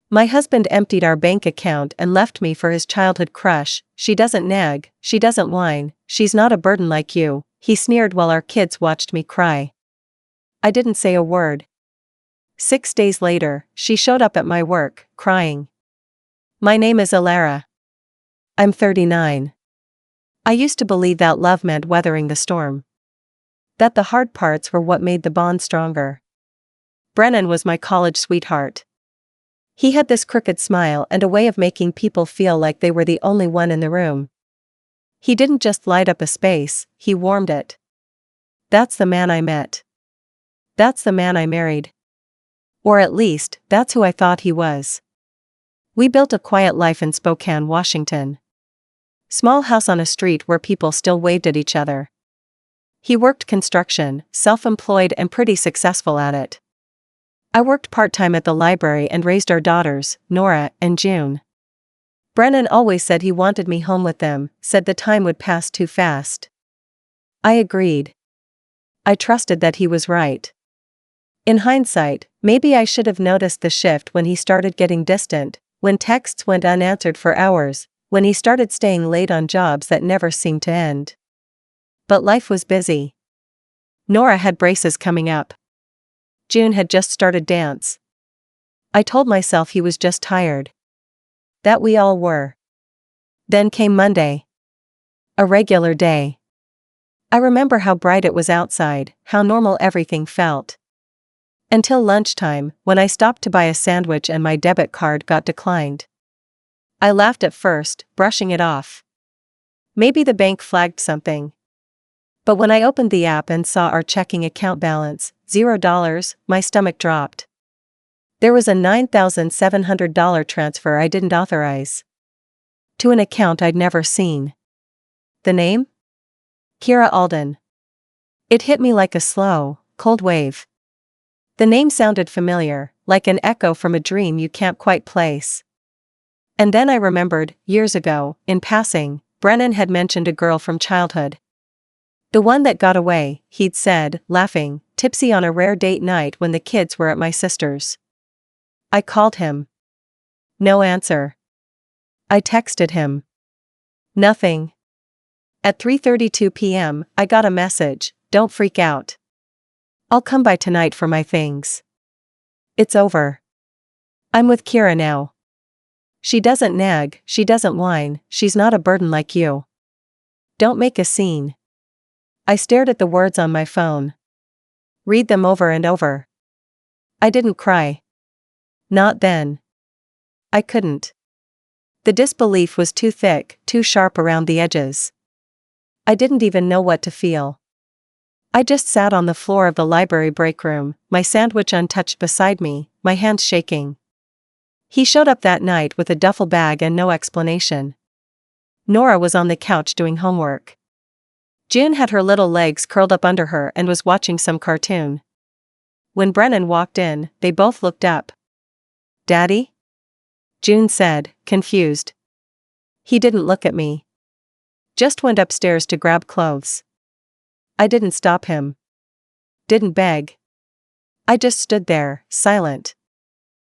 My husband emptied our bank account and left me for his childhood crush. She doesn't nag, she doesn't whine, she's not a burden like you, he sneered while our kids watched me cry. I didn't say a word. 6 days later, she showed up at my work, crying. My name is Alara. I'm 39. I used to believe that love meant weathering the storm. That the hard parts were what made the bond stronger. Brennan was my college sweetheart. He had this crooked smile and a way of making people feel like they were the only one in the room. He didn't just light up a space, he warmed it. That's the man I met. That's the man I married. Or at least, that's who I thought he was. We built a quiet life in Spokane, Washington. Small house on a street where people still waved at each other. He worked construction, self-employed and pretty successful at it. I worked part-time at the library and raised our daughters, Nora and June. Brennan always said he wanted me home with them, said the time would pass too fast. I agreed. I trusted that he was right. In hindsight, maybe I should have noticed the shift when he started getting distant, when texts went unanswered for hours, when he started staying late on jobs that never seemed to end. But life was busy. Nora had braces coming up. June had just started dance. I told myself he was just tired. That we all were. Then came Monday. A regular day. I remember how bright it was outside, how normal everything felt. Until lunchtime, when I stopped to buy a sandwich and my debit card got declined. I laughed at first, brushing it off. Maybe the bank flagged something. But when I opened the app and saw our checking account balance, $0, my stomach dropped. There was a $9,700 transfer I didn't authorize. To an account I'd never seen. The name? Kira Alden. It hit me like a slow, cold wave. The name sounded familiar, like an echo from a dream you can't quite place. And then I remembered, years ago, in passing, Brennan had mentioned a girl from childhood. The one that got away, he'd said, laughing, tipsy on a rare date night when the kids were at my sister's. I called him. No answer. I texted him. Nothing. At 3:32 p.m., I got a message, don't freak out. I'll come by tonight for my things. It's over. I'm with Kira now. She doesn't nag, she doesn't whine, she's not a burden like you. Don't make a scene. I stared at the words on my phone. Read them over and over. I didn't cry. Not then. I couldn't. The disbelief was too thick, too sharp around the edges. I didn't even know what to feel. I just sat on the floor of the library break room, my sandwich untouched beside me, my hands shaking. He showed up that night with a duffel bag and no explanation. Nora was on the couch doing homework. June had her little legs curled up under her and was watching some cartoon. When Brennan walked in, they both looked up. Daddy? June said, confused. He didn't look at me. Just went upstairs to grab clothes. I didn't stop him. Didn't beg. I just stood there, silent.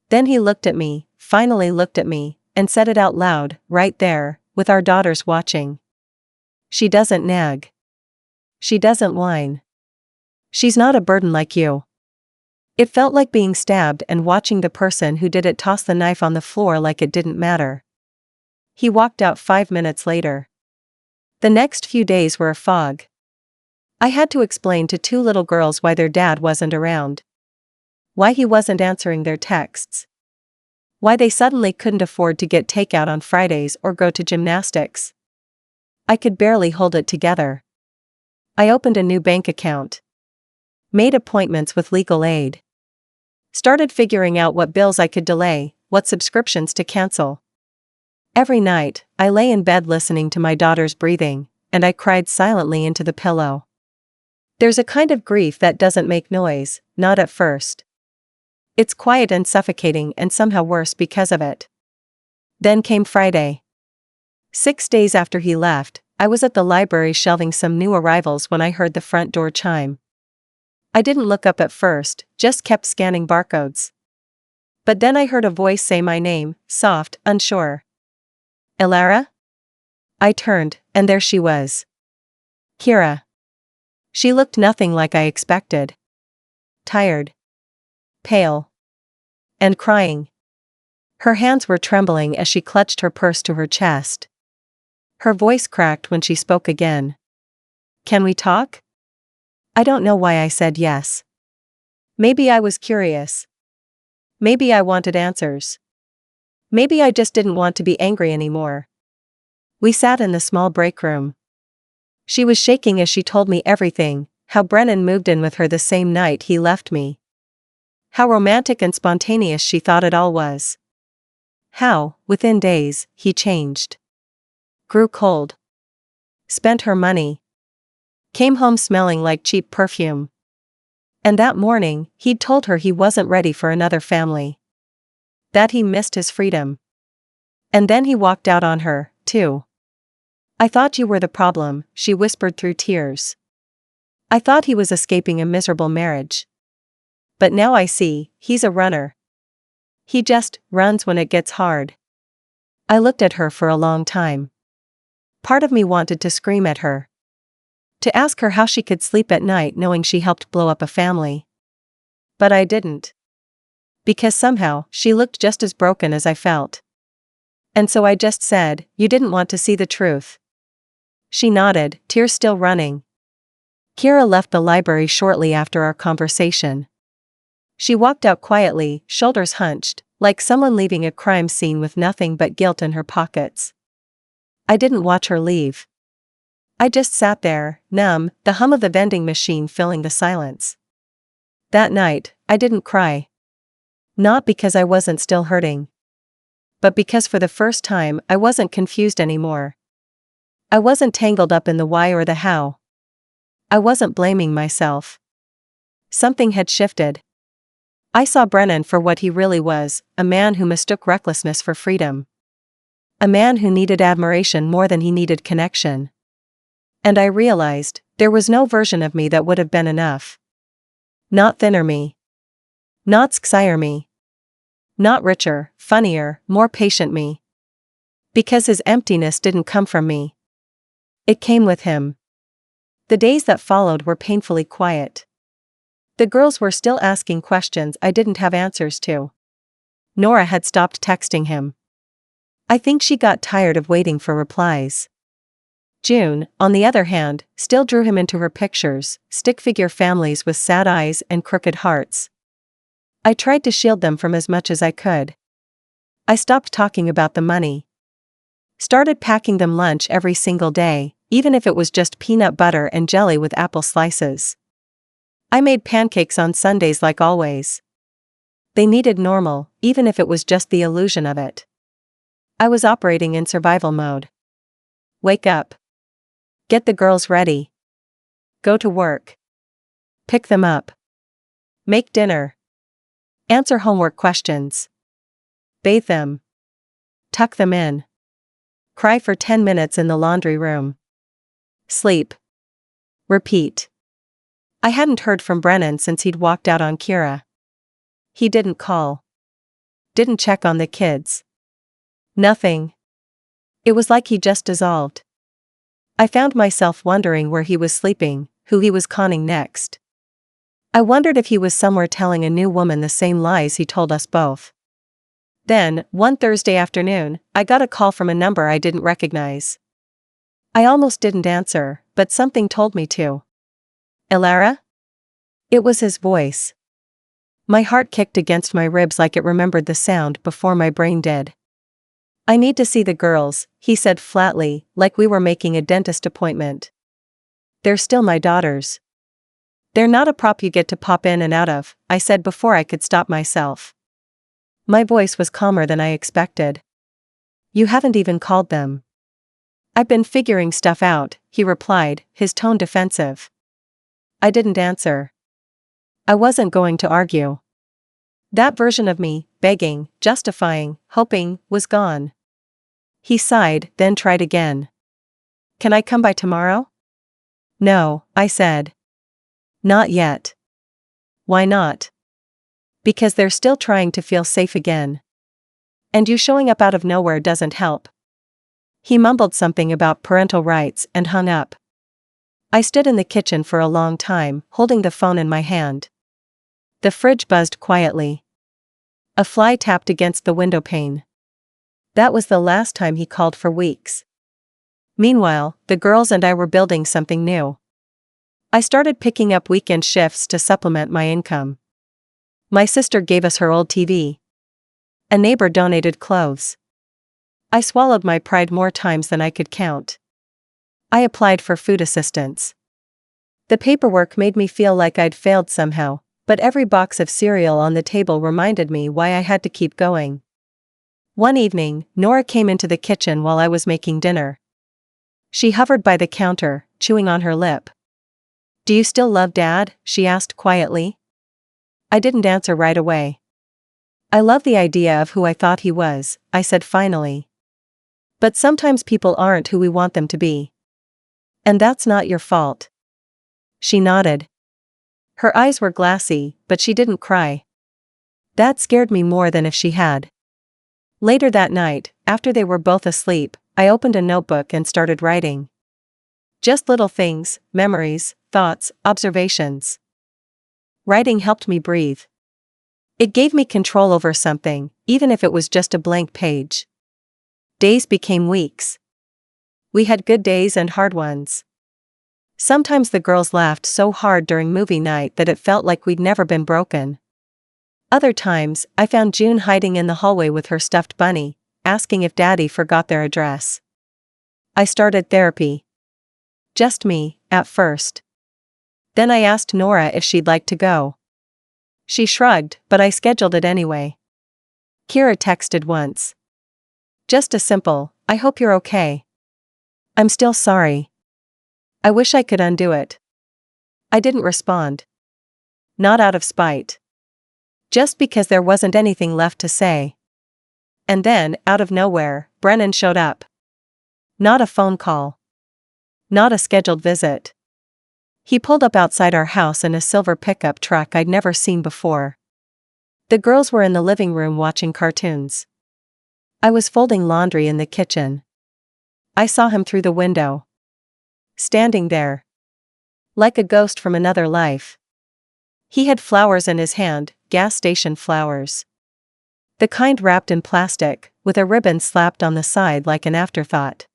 Then he looked at me, finally looked at me, and said it out loud, right there, with our daughters watching. She doesn't nag. She doesn't whine. She's not a burden like you. It felt like being stabbed and watching the person who did it toss the knife on the floor like it didn't matter. He walked out 5 minutes later. The next few days were a fog. I had to explain to 2 little girls why their dad wasn't around. Why he wasn't answering their texts. Why they suddenly couldn't afford to get takeout on Fridays or go to gymnastics. I could barely hold it together. I opened a new bank account. Made appointments with legal aid. Started figuring out what bills I could delay, what subscriptions to cancel. Every night, I lay in bed listening to my daughter's breathing, and I cried silently into the pillow. There's a kind of grief that doesn't make noise, not at first. It's quiet and suffocating and somehow worse because of it. Then came Friday. 6 days after he left, I was at the library shelving some new arrivals when I heard the front door chime. I didn't look up at first, just kept scanning barcodes. But then I heard a voice say my name, soft, unsure. Elara? I turned, and there she was. Kira. She looked nothing like I expected. Tired. Pale. And crying. Her hands were trembling as she clutched her purse to her chest. Her voice cracked when she spoke again. Can we talk? I don't know why I said yes. Maybe I was curious. Maybe I wanted answers. Maybe I just didn't want to be angry anymore. We sat in the small break room. She was shaking as she told me everything, how Brennan moved in with her the same night he left me. How romantic and spontaneous she thought it all was. How, within days, he changed. Grew cold. Spent her money. Came home smelling like cheap perfume. And that morning, he'd told her he wasn't ready for another family. That he missed his freedom. And then he walked out on her, too. I thought you were the problem, she whispered through tears. I thought he was escaping a miserable marriage. But now I see, he's a runner. He just runs when it gets hard. I looked at her for a long time. Part of me wanted to scream at her. To ask her how she could sleep at night knowing she helped blow up a family. But I didn't. Because somehow, she looked just as broken as I felt. And so I just said, you didn't want to see the truth. She nodded, tears still running. Kira left the library shortly after our conversation. She walked out quietly, shoulders hunched, like someone leaving a crime scene with nothing but guilt in her pockets. I didn't watch her leave. I just sat there, numb, the hum of the vending machine filling the silence. That night, I didn't cry. Not because I wasn't still hurting. But because for the first time I wasn't confused anymore. I wasn't tangled up in the why or the how. I wasn't blaming myself. Something had shifted. I saw Brennan for what he really was, a man who mistook recklessness for freedom. A man who needed admiration more than he needed connection. And I realized, there was no version of me that would have been enough. Not thinner me. Not sexyer me. Not richer, funnier, more patient me. Because his emptiness didn't come from me. It came with him. The days that followed were painfully quiet. The girls were still asking questions I didn't have answers to. Nora had stopped texting him. I think she got tired of waiting for replies. June, on the other hand, still drew him into her pictures, stick-figure families with sad eyes and crooked hearts. I tried to shield them from as much as I could. I stopped talking about the money. Started packing them lunch every single day, even if it was just peanut butter and jelly with apple slices. I made pancakes on Sundays like always. They needed normal, even if it was just the illusion of it. I was operating in survival mode. Wake up. Get the girls ready. Go to work. Pick them up. Make dinner. Answer homework questions. Bathe them. Tuck them in. Cry for 10 minutes in the laundry room. Sleep. Repeat. I hadn't heard from Brennan since he'd walked out on Kira. He didn't call. Didn't check on the kids. Nothing. It was like he just dissolved. I found myself wondering where he was sleeping, who he was conning next. I wondered if he was somewhere telling a new woman the same lies he told us both. Then, one Thursday afternoon, I got a call from a number I didn't recognize. I almost didn't answer, but something told me to. Elara? It was his voice. My heart kicked against my ribs like it remembered the sound before my brain did. I need to see the girls, he said flatly, like we were making a dentist appointment. They're still my daughters. They're not a prop you get to pop in and out of, I said before I could stop myself. My voice was calmer than I expected. You haven't even called them. I've been figuring stuff out, he replied, his tone defensive. I didn't answer. I wasn't going to argue. That version of me, begging, justifying, hoping, was gone. He sighed, then tried again. Can I come by tomorrow? No, I said. Not yet. Why not? Because they're still trying to feel safe again. And you showing up out of nowhere doesn't help. He mumbled something about parental rights and hung up. I stood in the kitchen for a long time, holding the phone in my hand. The fridge buzzed quietly. A fly tapped against the window pane. That was the last time he called for weeks. Meanwhile, the girls and I were building something new. I started picking up weekend shifts to supplement my income. My sister gave us her old TV. A neighbor donated clothes. I swallowed my pride more times than I could count. I applied for food assistance. The paperwork made me feel like I'd failed somehow, but every box of cereal on the table reminded me why I had to keep going. One evening, Nora came into the kitchen while I was making dinner. She hovered by the counter, chewing on her lip. "Do you still love Dad?" she asked quietly. I didn't answer right away. "I love the idea of who I thought he was," I said finally. "But sometimes people aren't who we want them to be. And that's not your fault." She nodded. Her eyes were glassy, but she didn't cry. That scared me more than if she had. Later that night, after they were both asleep, I opened a notebook and started writing. Just little things, memories, thoughts, observations. Writing helped me breathe. It gave me control over something, even if it was just a blank page. Days became weeks. We had good days and hard ones. Sometimes the girls laughed so hard during movie night that it felt like we'd never been broken. Other times, I found June hiding in the hallway with her stuffed bunny, asking if Daddy forgot their address. I started therapy. Just me, at first. Then I asked Nora if she'd like to go. She shrugged, but I scheduled it anyway. Kira texted once. Just a simple, "I hope you're okay. I'm still sorry. I wish I could undo it." I didn't respond. Not out of spite. Just because there wasn't anything left to say. And then, out of nowhere, Brennan showed up. Not a phone call. Not a scheduled visit. He pulled up outside our house in a silver pickup truck I'd never seen before. The girls were in the living room watching cartoons. I was folding laundry in the kitchen. I saw him through the window. Standing there. Like a ghost from another life. He had flowers in his hand, gas station flowers. The kind wrapped in plastic, with a ribbon slapped on the side like an afterthought.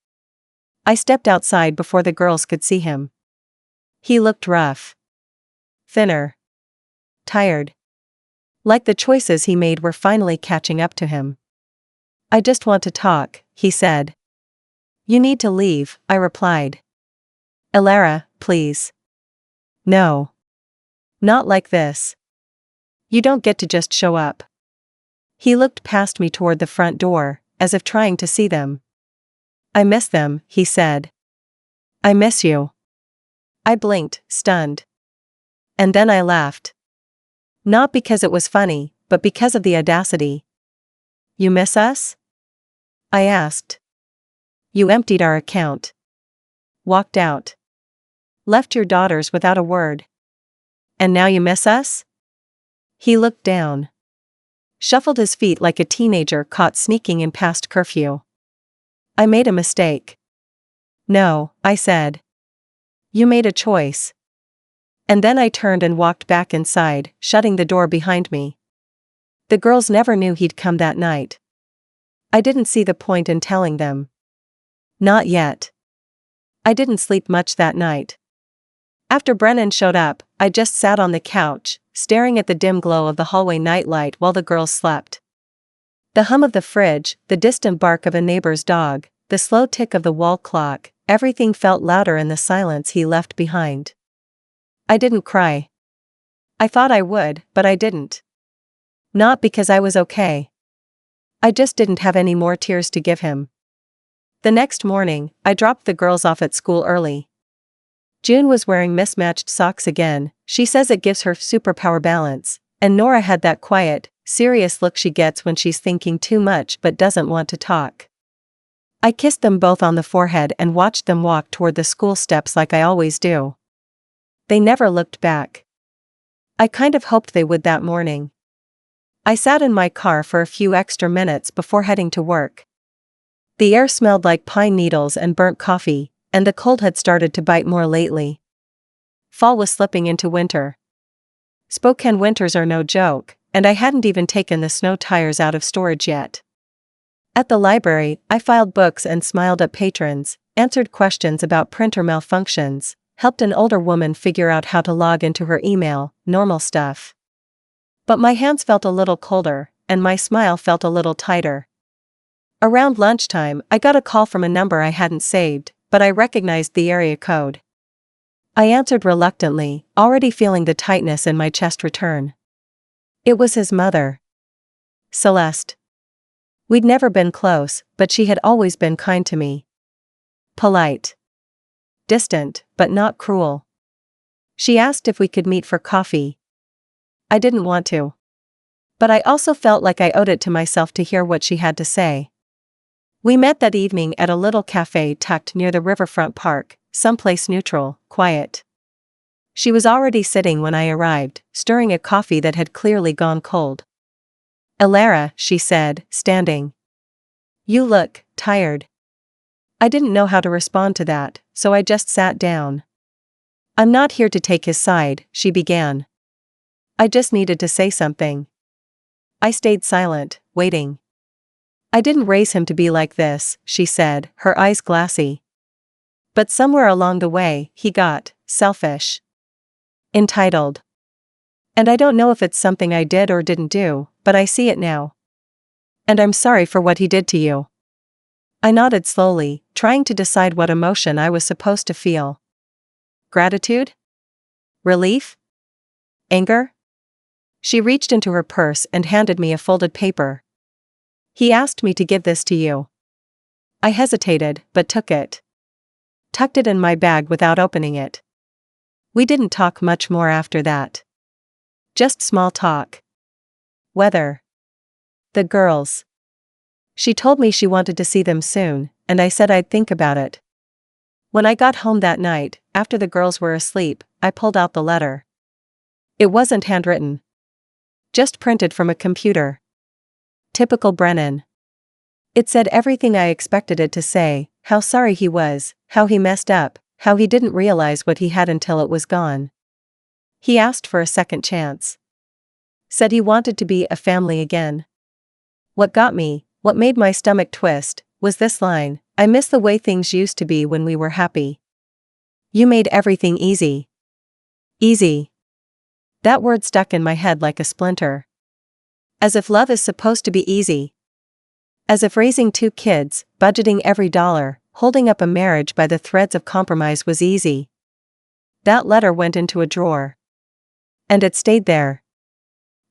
I stepped outside before the girls could see him. He looked rough. Thinner. Tired. Like the choices he made were finally catching up to him. "I just want to talk," he said. "You need to leave," I replied. "Elara, please." "No. Not like this. You don't get to just show up." He looked past me toward the front door, as if trying to see them. "I miss them," he said. "I miss you." I blinked, stunned. And then I laughed. Not because it was funny, but because of the audacity. "You miss us?" I asked. "You emptied our account. Walked out. Left your daughters without a word. And now you miss us?" He looked down. Shuffled his feet like a teenager caught sneaking in past curfew. "I made a mistake." "No," I said. "You made a choice." And then I turned and walked back inside, shutting the door behind me. The girls never knew he'd come that night. I didn't see the point in telling them. Not yet. I didn't sleep much that night. After Brennan showed up, I just sat on the couch, staring at the dim glow of the hallway nightlight while the girls slept. The hum of the fridge, the distant bark of a neighbor's dog, the slow tick of the wall clock, everything felt louder in the silence he left behind. I didn't cry. I thought I would, but I didn't. Not because I was okay. I just didn't have any more tears to give him. The next morning, I dropped the girls off at school early. June was wearing mismatched socks again. She says it gives her superpower balance, and Nora had that quiet, serious look she gets when she's thinking too much but doesn't want to talk. I kissed them both on the forehead and watched them walk toward the school steps like I always do. They never looked back. I kind of hoped they would that morning. I sat in my car for a few extra minutes before heading to work. The air smelled like pine needles and burnt coffee, and the cold had started to bite more lately. Fall was slipping into winter. Spokane winters are no joke, and I hadn't even taken the snow tires out of storage yet. At the library, I filed books and smiled at patrons, answered questions about printer malfunctions, helped an older woman figure out how to log into her email, normal stuff. But my hands felt a little colder, and my smile felt a little tighter. Around lunchtime, I got a call from a number I hadn't saved, but I recognized the area code. I answered reluctantly, already feeling the tightness in my chest return. It was his mother. Celeste. We'd never been close, but she had always been kind to me. Polite. Distant, but not cruel. She asked if we could meet for coffee. I didn't want to. But I also felt like I owed it to myself to hear what she had to say. We met that evening at a little cafe tucked near the riverfront park, someplace neutral, quiet. She was already sitting when I arrived, stirring a coffee that had clearly gone cold. "Elara," she said, standing. "You look tired." I didn't know how to respond to that, so I just sat down. "I'm not here to take his side," she began. "I just needed to say something." I stayed silent, waiting. "I didn't raise him to be like this," she said, her eyes glassy. "But somewhere along the way, he got selfish. Entitled. And I don't know if it's something I did or didn't do, but I see it now. And I'm sorry for what he did to you." I nodded slowly, trying to decide what emotion I was supposed to feel. Gratitude? Relief? Anger? She reached into her purse and handed me a folded paper. "He asked me to give this to you." I hesitated, but took it. Tucked it in my bag without opening it. We didn't talk much more after that. Just small talk. Weather. The girls. She told me she wanted to see them soon, and I said I'd think about it. When I got home that night, after the girls were asleep, I pulled out the letter. It wasn't handwritten. Just printed from a computer. Typical Brennan. It said everything I expected it to say: how sorry he was, how he messed up, how he didn't realize what he had until it was gone. He asked for a second chance. Said he wanted to be a family again. What got me, what made my stomach twist, was this line: "I miss the way things used to be when we were happy. You made everything easy." Easy. That word stuck in my head like a splinter. As if love is supposed to be easy. As if raising 2 kids, budgeting every dollar, holding up a marriage by the threads of compromise was easy. That letter went into a drawer. And it stayed there.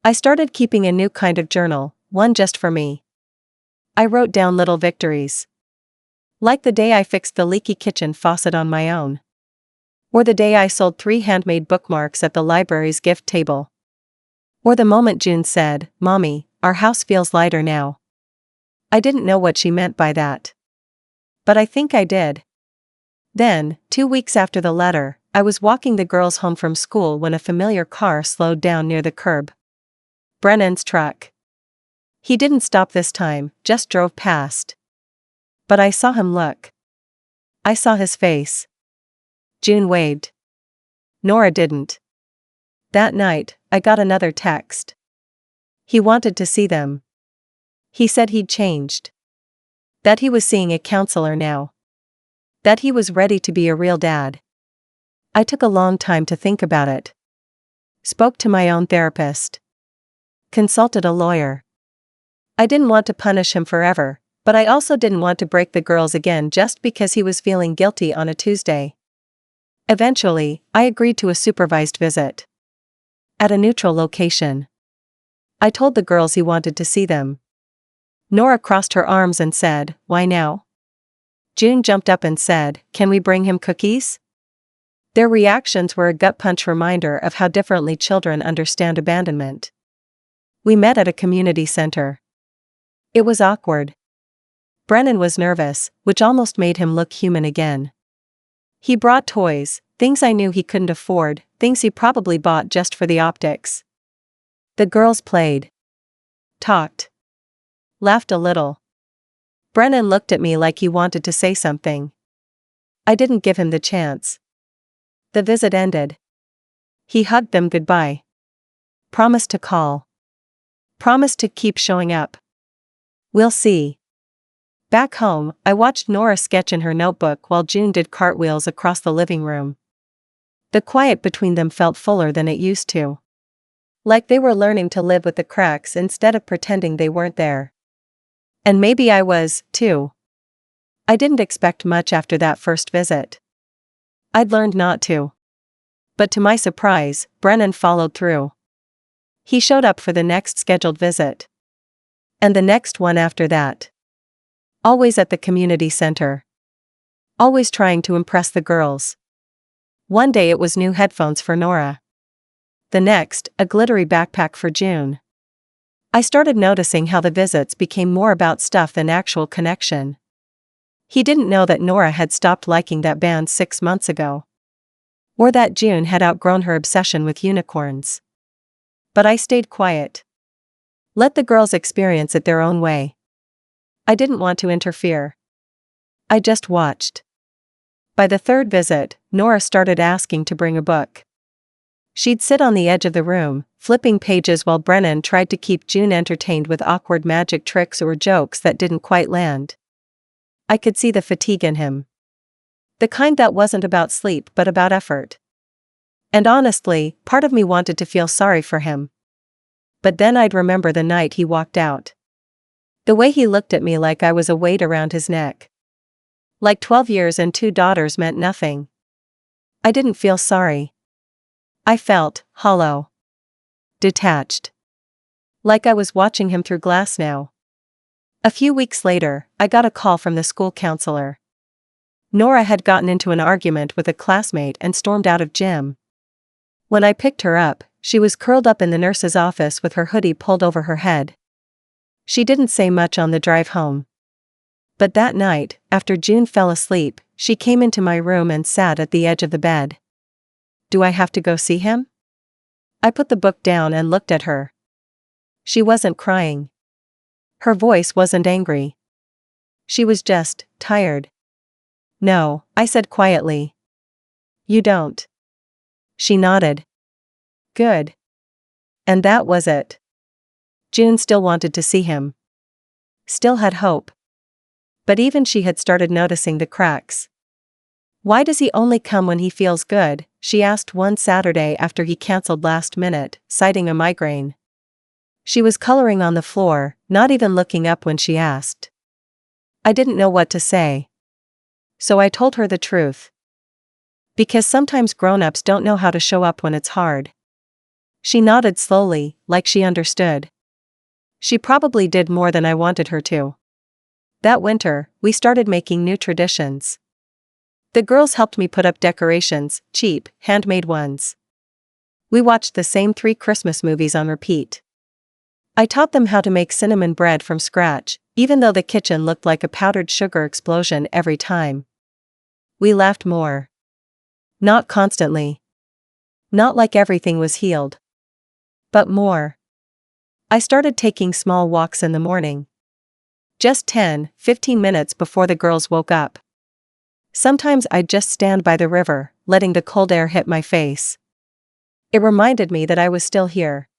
I started keeping a new kind of journal, one just for me. I wrote down little victories. Like the day I fixed the leaky kitchen faucet on my own. Or the day I sold 3 handmade bookmarks at the library's gift table. Or the moment June said, "Mommy, our house feels lighter now." I didn't know what she meant by that. But I think I did. Then, 2 weeks after the letter, I was walking the girls home from school when a familiar car slowed down near the curb. Brennan's truck. He didn't stop this time, just drove past. But I saw him look. I saw his face. June waved. Nora didn't. That night, I got another text. He wanted to see them. He said he'd changed. That he was seeing a counselor now. That he was ready to be a real dad. I took a long time to think about it. Spoke to my own therapist. Consulted a lawyer. I didn't want to punish him forever, but I also didn't want to break the girls again just because he was feeling guilty on a Tuesday. Eventually, I agreed to a supervised visit. At a neutral location. I told the girls he wanted to see them. Nora crossed her arms and said, "Why now?" June jumped up and said, "Can we bring him cookies?" Their reactions were a gut-punch reminder of how differently children understand abandonment. We met at a community center. It was awkward. Brennan was nervous, which almost made him look human again. He brought toys, things I knew he couldn't afford, things he probably bought just for the optics. The girls played. talked. Laughed a little. Brennan looked at me like he wanted to say something. I didn't give him the chance. The visit ended. He hugged them goodbye. Promised to call. Promised to keep showing up. We'll see. Back home, I watched Nora sketch in her notebook while June did cartwheels across the living room. The quiet between them felt fuller than it used to. Like they were learning to live with the cracks instead of pretending they weren't there. And maybe I was, too. I didn't expect much after that first visit. I'd learned not to. But to my surprise, Brennan followed through. He showed up for the next scheduled visit. And the next one after that. Always at the community center. Always trying to impress the girls. One day it was new headphones for Nora. The next, a glittery backpack for June. I started noticing how the visits became more about stuff than actual connection. He didn't know that Nora had stopped liking that band 6 months ago. Or that June had outgrown her obsession with unicorns. But I stayed quiet. Let the girls experience it their own way. I didn't want to interfere. I just watched. By the third visit, Nora started asking to bring a book. She'd sit on the edge of the room, flipping pages while Brennan tried to keep June entertained with awkward magic tricks or jokes that didn't quite land. I could see the fatigue in him. The kind that wasn't about sleep but about effort. And honestly, part of me wanted to feel sorry for him. But then I'd remember the night he walked out. The way he looked at me like I was a weight around his neck. Like 12 years and 2 daughters meant nothing. I didn't feel sorry. I felt hollow. Detached. Like I was watching him through glass now. A few weeks later, I got a call from the school counselor. Nora had gotten into an argument with a classmate and stormed out of gym. When I picked her up, she was curled up in the nurse's office with her hoodie pulled over her head. She didn't say much on the drive home. But that night, after June fell asleep, she came into my room and sat at the edge of the bed. Do I have to go see him? I put the book down and looked at her. She wasn't crying. Her voice wasn't angry. She was just tired. No, I said quietly. You don't. She nodded. Good. And that was it. June still wanted to see him. Still had hope. But even she had started noticing the cracks. Why does he only come when he feels good? She asked one Saturday after he canceled last minute, citing a migraine. She was coloring on the floor, not even looking up when she asked. I didn't know what to say. So I told her the truth. Because sometimes grown-ups don't know how to show up when it's hard. She nodded slowly, like she understood. She probably did more than I wanted her to. That winter, we started making new traditions. The girls helped me put up decorations, cheap, handmade ones. We watched the same 3 Christmas movies on repeat. I taught them how to make cinnamon bread from scratch, even though the kitchen looked like a powdered sugar explosion every time. We laughed more. Not constantly. Not like everything was healed. But more. I started taking small walks in the morning. Just 10-15 minutes before the girls woke up. Sometimes I'd just stand by the river, letting the cold air hit my face. It reminded me that I was still here.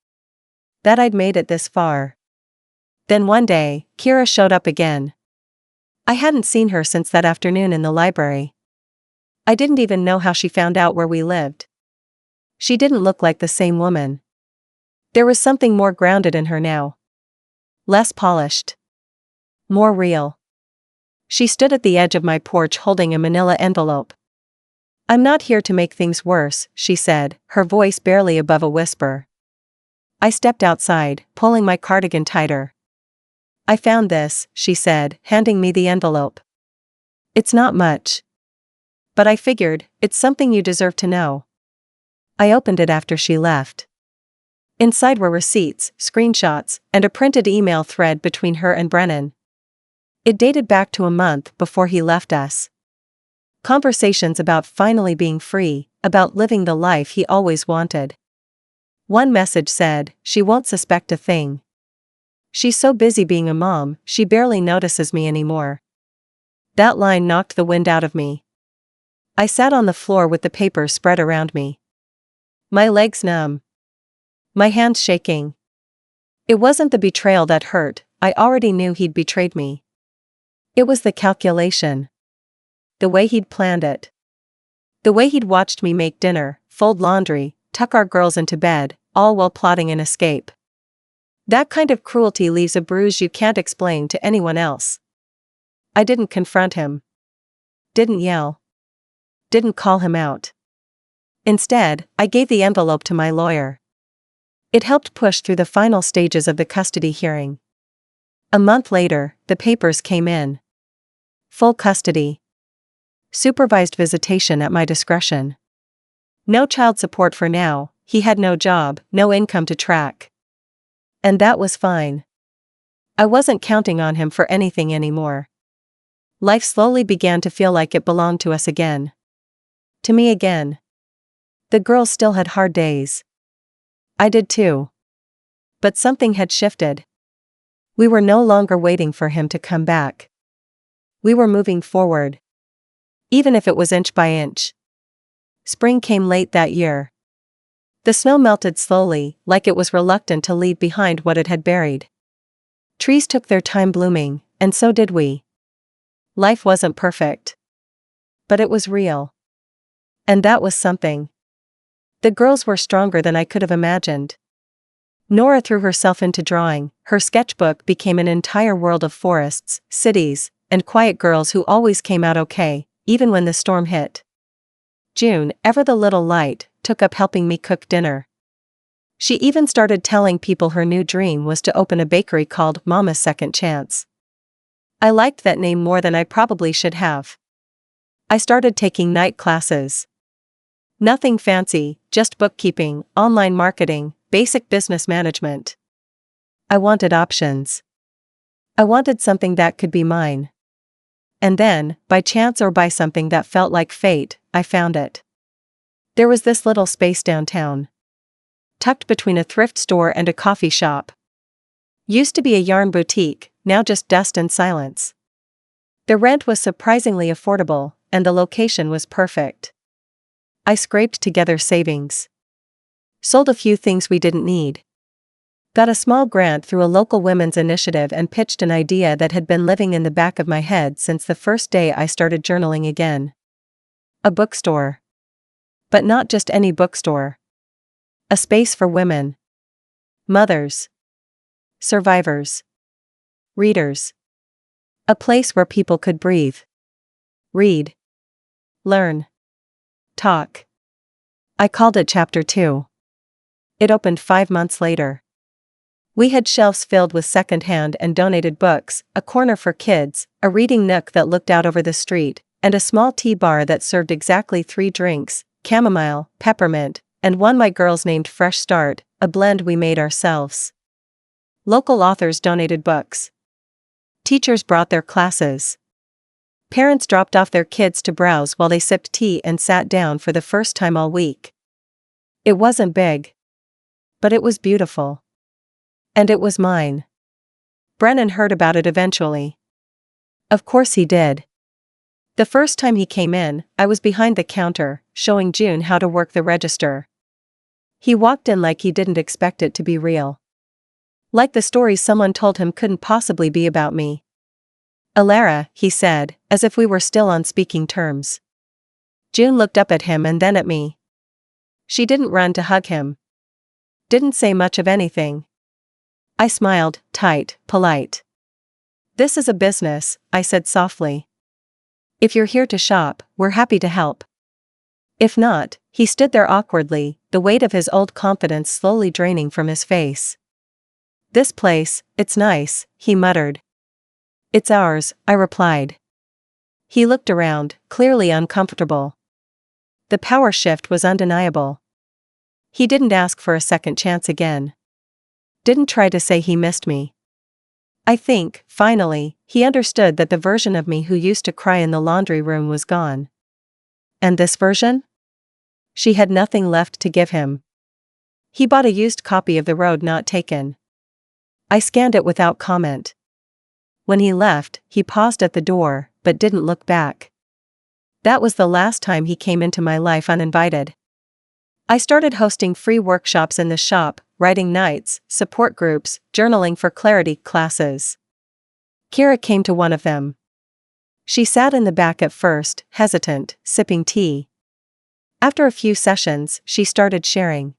That I'd made it this far. Then one day, Kira showed up again. I hadn't seen her since that afternoon in the library. I didn't even know how she found out where we lived. She didn't look like the same woman. There was something more grounded in her now. Less polished. More real. She stood at the edge of my porch holding a manila envelope. I'm not here to make things worse, she said, her voice barely above a whisper. I stepped outside, pulling my cardigan tighter. I found this, she said, handing me the envelope. It's not much. But I figured, it's something you deserve to know. I opened it after she left. Inside were receipts, screenshots, and a printed email thread between her and Brennan. It dated back to a month before he left us. Conversations about finally being free, about living the life he always wanted. One message said, she won't suspect a thing. She's so busy being a mom, she barely notices me anymore. That line knocked the wind out of me. I sat on the floor with the papers spread around me. My legs numb. My hands shaking. It wasn't the betrayal that hurt, I already knew he'd betrayed me. It was the calculation. The way he'd planned it. The way he'd watched me make dinner, fold laundry, tuck our girls into bed, all while plotting an escape. That kind of cruelty leaves a bruise you can't explain to anyone else. I didn't confront him. Didn't yell. Didn't call him out. Instead, I gave the envelope to my lawyer. It helped push through the final stages of the custody hearing. A month later, the papers came in. Full custody. Supervised visitation at my discretion. No child support for now, he had no job, no income to track. And that was fine. I wasn't counting on him for anything anymore. Life slowly began to feel like it belonged to us again. To me again. The girls still had hard days. I did too. But something had shifted. We were no longer waiting for him to come back. We were moving forward. Even if it was inch by inch. Spring came late that year. The snow melted slowly, like it was reluctant to leave behind what it had buried. Trees took their time blooming, and so did we. Life wasn't perfect. But it was real. And that was something. The girls were stronger than I could have imagined. Nora threw herself into drawing, her sketchbook became an entire world of forests, cities, and quiet girls who always came out okay, even when the storm hit. June, ever the little light, took up helping me cook dinner. She even started telling people her new dream was to open a bakery called Mama's Second Chance. I liked that name more than I probably should have. I started taking night classes. Nothing fancy, just bookkeeping, online marketing, basic business management. I wanted options. I wanted something that could be mine. And then, by chance or by something that felt like fate, I found it. There was this little space downtown. Tucked between a thrift store and a coffee shop. Used to be a yarn boutique, now just dust and silence. The rent was surprisingly affordable, and the location was perfect. I scraped together savings. Sold a few things we didn't need. Got a small grant through a local women's initiative and pitched an idea that had been living in the back of my head since the first day I started journaling again. A bookstore. But not just any bookstore. A space for women. Mothers. Survivors. Readers. A place where people could breathe. Read. Learn. Talk. I called it Chapter 2. It opened 5 months later. We had shelves filled with secondhand and donated books, a corner for kids, a reading nook that looked out over the street, and a small tea bar that served exactly 3 drinks, chamomile, peppermint, and one my girls named Fresh Start, a blend we made ourselves. Local authors donated books. Teachers brought their classes. Parents dropped off their kids to browse while they sipped tea and sat down for the first time all week. It wasn't big. But it was beautiful. And it was mine. Brennan heard about it eventually. Of course he did. The first time he came in, I was behind the counter, showing June how to work the register. He walked in like he didn't expect it to be real. Like the stories someone told him couldn't possibly be about me. Alara, he said, as if we were still on speaking terms. June looked up at him and then at me. She didn't run to hug him. Didn't say much of anything. I smiled, tight, polite. This is a business, I said softly. If you're here to shop, we're happy to help. If not, he stood there awkwardly, the weight of his old confidence slowly draining from his face. This place, it's nice, he muttered. It's ours, I replied. He looked around, clearly uncomfortable. The power shift was undeniable. He didn't ask for a second chance again. Didn't try to say he missed me. I think, finally, he understood that the version of me who used to cry in the laundry room was gone. And this version? She had nothing left to give him. He bought a used copy of The Road Not Taken. I scanned it without comment. When he left, he paused at the door, but didn't look back. That was the last time he came into my life uninvited. I started hosting free workshops in the shop, writing nights, support groups, journaling for clarity classes. Kira came to one of them. She sat in the back at first, hesitant, sipping tea. After a few sessions, she started sharing.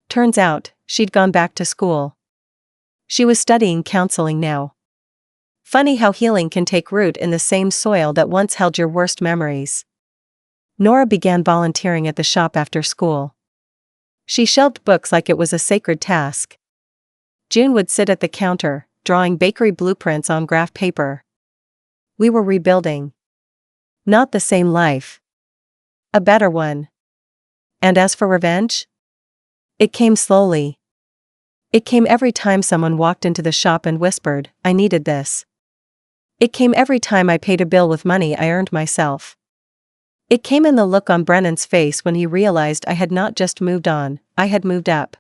Turns out, she'd gone back to school. She was studying counseling now. Funny how healing can take root in the same soil that once held your worst memories. Nora began volunteering at the shop after school. She shelved books like it was a sacred task. June would sit at the counter, drawing bakery blueprints on graph paper. We were rebuilding. Not the same life. A better one. And as for revenge? It came slowly. It came every time someone walked into the shop and whispered, "I needed this." It came every time I paid a bill with money I earned myself. It came in the look on Brennan's face when he realized I had not just moved on, I had moved up.